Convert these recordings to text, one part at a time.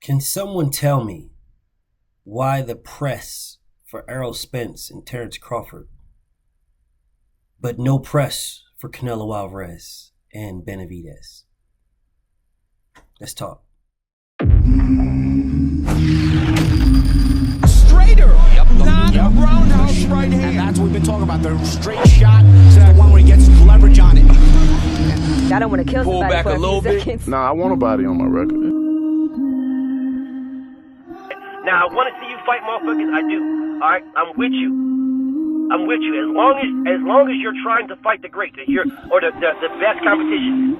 Can someone tell me why the press for Errol Spence and Terence Crawford, but no press for Canelo Alvarez and Benevidez? Let's talk. Straighter, not a roundhouse right hand. And that's what we've been talking about. The straight shot is the one where he gets leverage on it. I don't want to kill Pull somebody back for a little bit. seconds. Nah, I want a body on my record. Now, I want to see you fight motherfuckers. I do. All right, I'm with you. I'm with you. As long as you're trying to fight the greats, the best competition.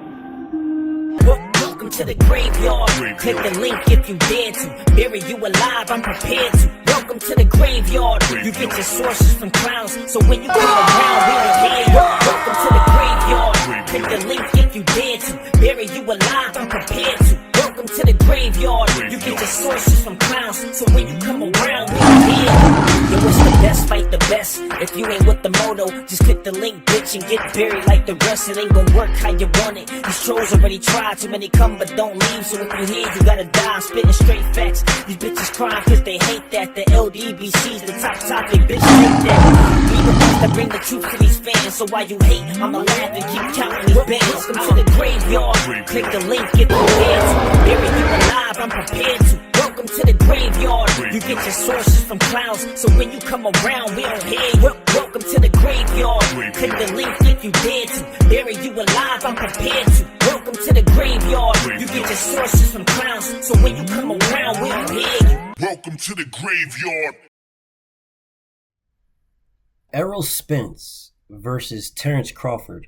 Welcome to the graveyard. Click the link if you dare to. Bury you alive, I'm prepared to. Welcome to the graveyard. You get your sources from clowns, so when you come around, we don't hear you. Welcome to the graveyard. Click the link if you dare to. Bury you alive, I'm prepared to. Welcome to the graveyard. You get your sources from clowns, so when you come around, we don't hear you. Yo, it's the best, fight the best. If you ain't with the moto, just click the link, bitch, and get buried like the rest. It ain't gonna work how you want it. These trolls already tried, too many come but don't leave. So if you here, you gotta die. I'm spitting straight facts. These bitches crying cause they hate that. The LDBC's the top topic, bitch, hate that. We the ones that bring the truth to these fans. So while you hate, I'ma laugh and keep counting these bands. Welcome to the graveyard. Click the link if you dare to. Bury you alive, I'm prepared to. Welcome to the graveyard. You get your sources from clowns, so when you come around, we don't hear you. Welcome to the graveyard. Click the link if you dare to. Bury you alive, I'm prepared to. Welcome to the graveyard. You get your sources from clowns, so when you come around, we don't hear you. Welcome to the graveyard. Errol Spence versus Terence Crawford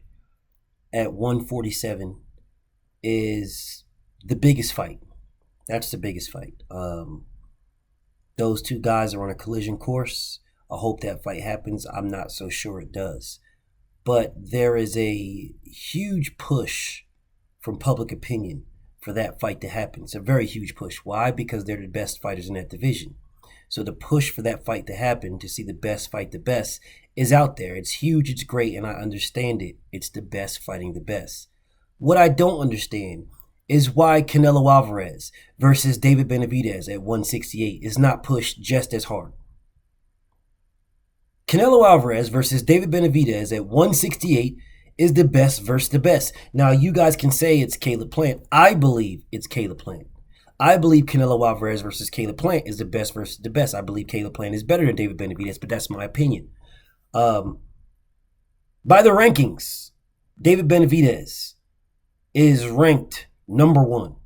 at 147 is the biggest fight. That's the biggest fight. Those two guys are on a collision course. I hope that fight happens. I'm not so sure it does. But there is a huge push from public opinion for that fight to happen. It's a very huge push. Why? Because they're the best fighters in that division. So the push for that fight to happen, to see the best fight the best, is out there. It's huge, it's great, and I understand it. It's the best fighting the best. What I don't understand is why Canelo Alvarez versus David Benevidez at 168 is not pushed just as hard. Canelo Alvarez versus David Benevidez at 168 is the best versus the best. Now, you guys can say it's Caleb Plant. I believe it's Caleb Plant. I believe Canelo Alvarez versus Caleb Plant is the best versus the best. I believe Caleb Plant is better than David Benevidez, but that's my opinion. By the rankings, David Benevidez is ranked number one.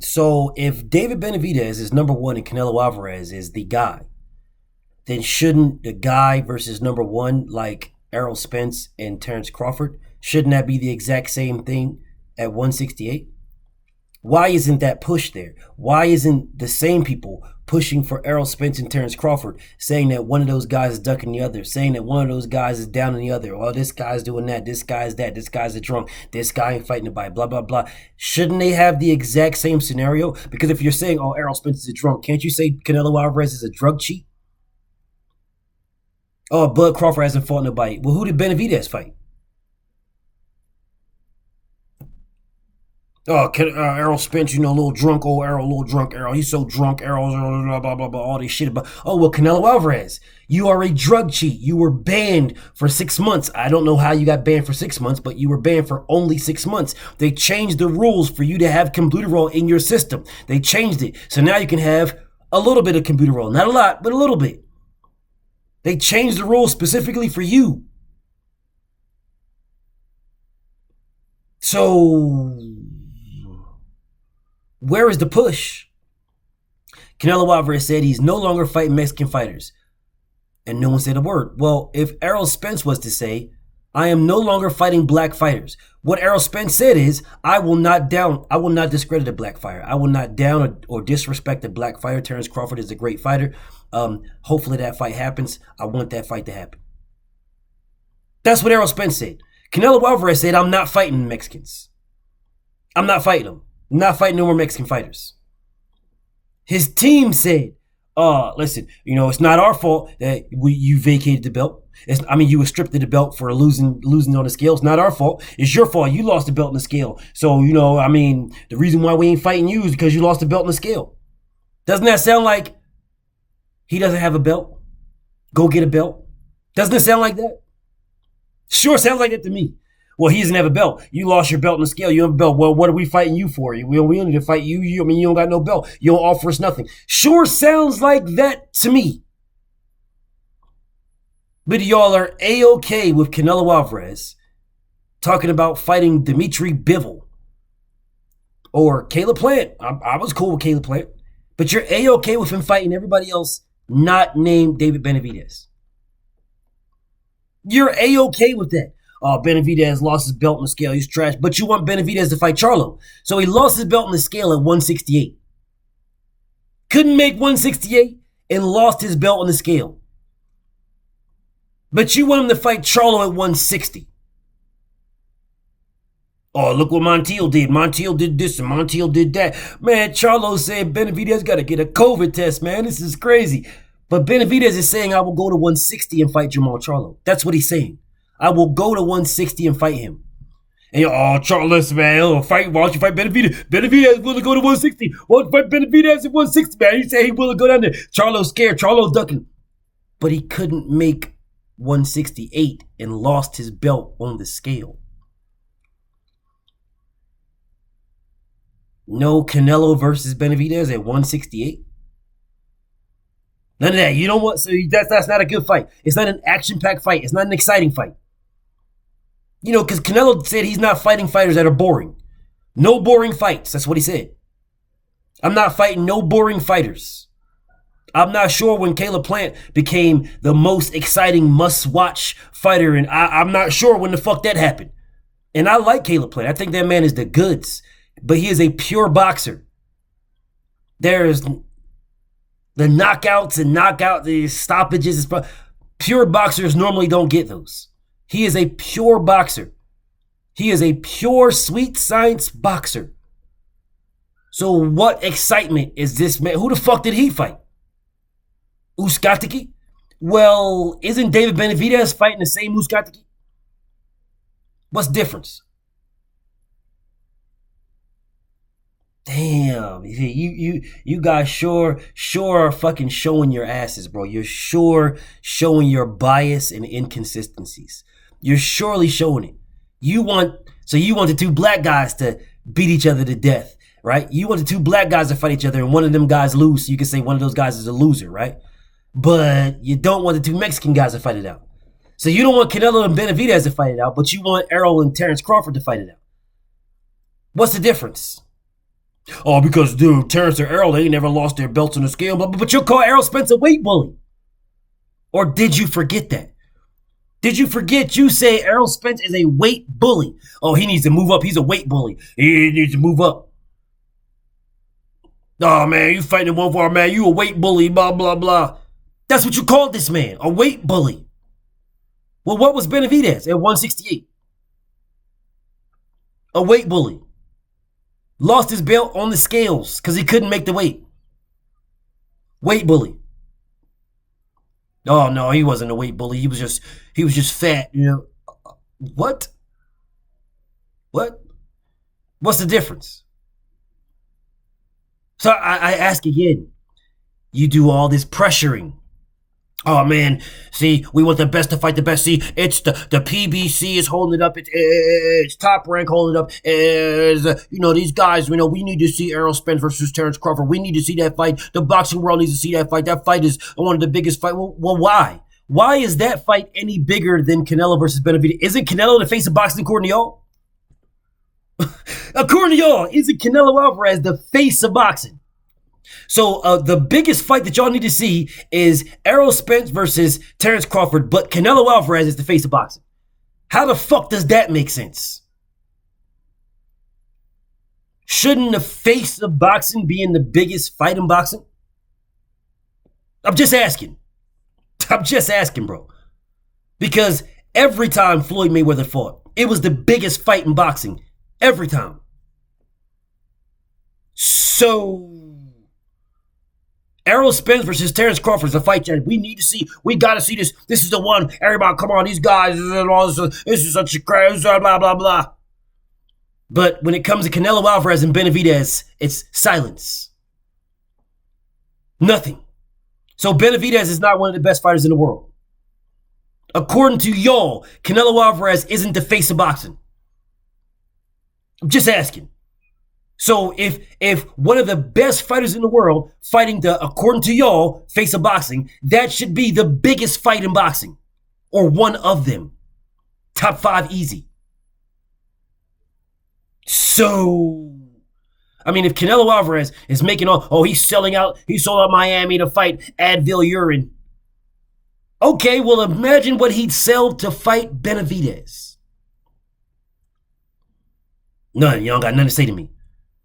So if David Benevidez is number one and Canelo Alvarez is the guy, then shouldn't the guy versus number one, like Errol Spence and Terence Crawford, shouldn't that be the exact same thing at 168? Why isn't that push there? Why isn't the same people pushing for Errol Spence and Terence Crawford, saying that one of those guys is ducking the other, saying that one of those guys is down on the other, oh, this guy's doing that, this guy's that, this guy's a drunk, this guy ain't fighting nobody, blah, blah, blah. Shouldn't they have the exact same scenario? Because if you're saying, oh, Errol Spence is a drunk, can't you say Canelo Alvarez is a drug cheat? Oh, Bud Crawford hasn't fought nobody. Well, who did Benevidez fight? Oh, Errol Spence, you know, a little drunk, oh, Errol, little drunk Errol. He's so drunk, Errol, blah, blah, blah, blah, all this shit about. Oh, well, Canelo Alvarez, you are a drug cheat. You were banned for 6 months. I don't know how you got banned for 6 months, but you were banned for only 6 months. They changed the rules for you to have combuterol in your system. They changed it. So now you can have a little bit of combuterol. Not a lot, but a little bit. They changed the rules specifically for you. So where is the push? Canelo Alvarez said he's no longer fighting Mexican fighters. And no one said a word. Well, if Errol Spence was to say, I am no longer fighting black fighters. What Errol Spence said is, I will not discredit a black fighter. I will not down or disrespect a black fighter. Terence Crawford is a great fighter. Hopefully that fight happens. I want that fight to happen. That's what Errol Spence said. Canelo Alvarez said, I'm not fighting Mexicans. I'm not fighting them. I'm not fighting no more Mexican fighters. His team said, listen, you know, it's not our fault that you vacated the belt. You were stripped of the belt for losing on the scale. It's not our fault. It's your fault. You lost the belt in the scale. So, the reason why we ain't fighting you is because you lost the belt in the scale. Doesn't that sound like he doesn't have a belt? Go get a belt. Doesn't it sound like that? Sure sounds like that to me. Well, he doesn't have a belt. You lost your belt in the scale. You have a belt. Well, what are we fighting you for? We don't need to fight you. You don't got no belt. You don't offer us nothing. Sure sounds like that to me. But y'all are A-OK with Canelo Alvarez talking about fighting Dimitri Bivol or Caleb Plant. I was cool with Caleb Plant. But you're A-OK with him fighting everybody else not named David Benevidez. You're A-OK with that. Oh, Benevidez lost his belt in the scale. He's trash. But you want Benevidez to fight Charlo. So he lost his belt in the scale at 168. Couldn't make 168 and lost his belt in the scale. But you want him to fight Charlo at 160. Oh, look what Montiel did. Montiel did this and Montiel did that. Man, Charlo said Benevidez got to get a COVID test, man. This is crazy. But Benevidez is saying, I will go to 160 and fight Jamal Charlo. That's what he's saying. I will go to 160 and fight him. And Charles, man, why don't you fight Benevidez? Benevidez will go to 160. Why don't you fight Benevidez at 160, man? He said he will go down there. Charlo's scared. Charlo's ducking. But he couldn't make 168 and lost his belt on the scale. No Canelo versus Benevidez at 168. None of that. You know what? So that's not a good fight. It's not an action-packed fight. It's not an exciting fight. Because Canelo said he's not fighting fighters that are boring. No boring fights. That's what he said. I'm not fighting no boring fighters. I'm not sure when Caleb Plant became the most exciting must-watch fighter, and I'm not sure when the fuck that happened. And I like Caleb Plant. I think that man is the goods. But he is a pure boxer. There's the knockouts and the stoppages. Pure boxers normally don't get those. He is a pure boxer. He is a pure sweet science boxer. So what excitement is this man? Who the fuck did he fight? Uskatiki? Well, isn't David Benevidez fighting the same Uskatiki? What's the difference? Damn, you guys sure are fucking showing your asses, bro. You're sure showing your bias and inconsistencies. You're surely showing it. You want the two black guys to beat each other to death, right? You want the two black guys to fight each other and one of them guys lose, so you can say one of those guys is a loser, right? But you don't want the two Mexican guys to fight it out. So you don't want Canelo and Benevidez to fight it out, but you want Errol and Terence Crawford to fight it out. What's the difference? Oh, because Terence or Errol, they ain't never lost their belts on the scale. But you'll call Errol Spence a weight bully. Or did you forget that? Did you forget you say Errol Spence is a weight bully? Oh, he needs to move up. He's a weight bully. He needs to move up. Oh, man, you fighting 1-4, man. You a weight bully, blah, blah, blah. That's what you called this man, a weight bully. Well, what was Benevidez at 168? A weight bully. Lost his belt on the scales because he couldn't make the weight. Weight bully. Oh no, he wasn't a weight bully. He was just fat. What? What's the difference? So I ask again. You do all this pressuring. Oh man, see, we want the best to fight the best. See, it's the PBC is holding it up. It's Top Rank holding it up. These guys, we need to see Errol Spence versus Terence Crawford. We need to see that fight. The boxing world needs to see that fight. That fight is one of the biggest fights. Well, why? Why is that fight any bigger than Canelo versus Benevidez? Isn't Canelo the face of boxing according to y'all? According to y'all, isn't Canelo Alvarez the face of boxing? So the biggest fight that y'all need to see is Errol Spence versus Terence Crawford, but Canelo Alvarez is the face of boxing. How the fuck does that make sense? Shouldn't the face of boxing be in the biggest fight in boxing? I'm just asking, bro. Because every time Floyd Mayweather fought, it was the biggest fight in boxing. Every time. So Errol Spence versus Terence Crawford is a fight that we need to see. We got to see this. This is the one. Everybody, come on, these guys. This is such a crazy, blah, blah, blah. But when it comes to Canelo Alvarez and Benevidez, it's silence. Nothing. So Benevidez is not one of the best fighters in the world. According to y'all, Canelo Alvarez isn't the face of boxing. I'm just asking. So if one of the best fighters in the world fighting the, according to y'all, face of boxing, that should be the biggest fight in boxing. Or one of them. Top 5 easy. So, I mean, if Canelo Alvarez is making all, he's selling out, he sold out Miami to fight Advil Urine. Okay, well, imagine what he'd sell to fight Benevidez. None. Y'all got nothing to say to me.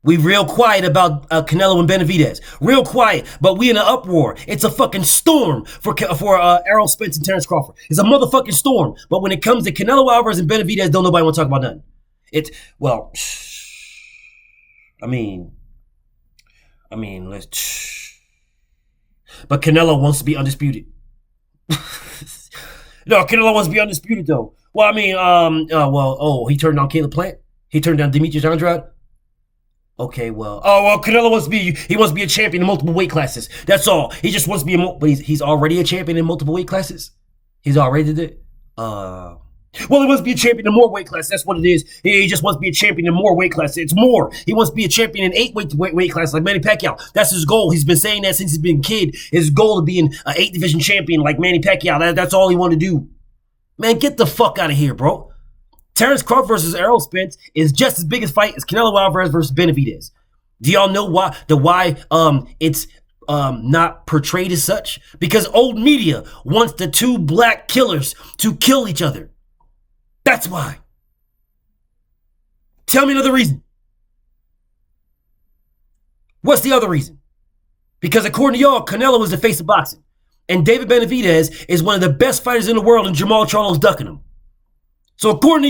We real quiet about Canelo and Benevidez. Real quiet, but we in an uproar. It's a fucking storm for Errol Spence and Terence Crawford. It's a motherfucking storm. But when it comes to Canelo Alvarez and Benevidez, don't nobody want to talk about nothing. Well, I mean, let's. But Canelo wants to be undisputed. No, Canelo wants to be undisputed though. Well, I mean, he turned down Caleb Plant. He turned down Demetrius Andrade. Okay, well, Canelo wants to be a champion in multiple weight classes. That's all. He just wants to be but he's already a champion in multiple weight classes. He's already did it. Well, he wants to be a champion in more weight classes. That's what it is. He just wants to be a champion in more weight classes. It's more. He wants to be a champion in 8 weight classes like Manny Pacquiao. That's his goal. He's been saying that since he's been a kid. His goal to be an 8 division champion like Manny Pacquiao. That's all he wanted to do. Man, get the fuck out of here, bro. Terence Crawford versus Errol Spence is just as big a fight as Canelo Alvarez versus Benevidez. Do y'all know why it's not portrayed as such? Because old media wants the 2 black killers to kill each other. That's why. Tell me another reason. What's the other reason? Because according to y'all, Canelo is the face of boxing. And David Benevidez is one of the best fighters in the world, and Jamal Charlo's ducking him. So according to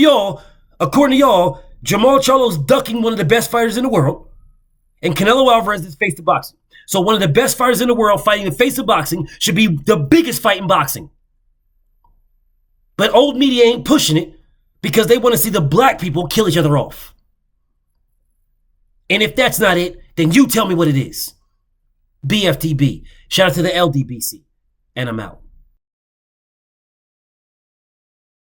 y'all, Jamal Charlo's ducking one of the best fighters in the world, and Canelo Alvarez is face of boxing. So one of the best fighters in the world fighting the face of boxing should be the biggest fight in boxing. But old media ain't pushing it because they want to see the black people kill each other off. And if that's not it, then you tell me what it is. BFTB. Shout out to the LDBC. And I'm out.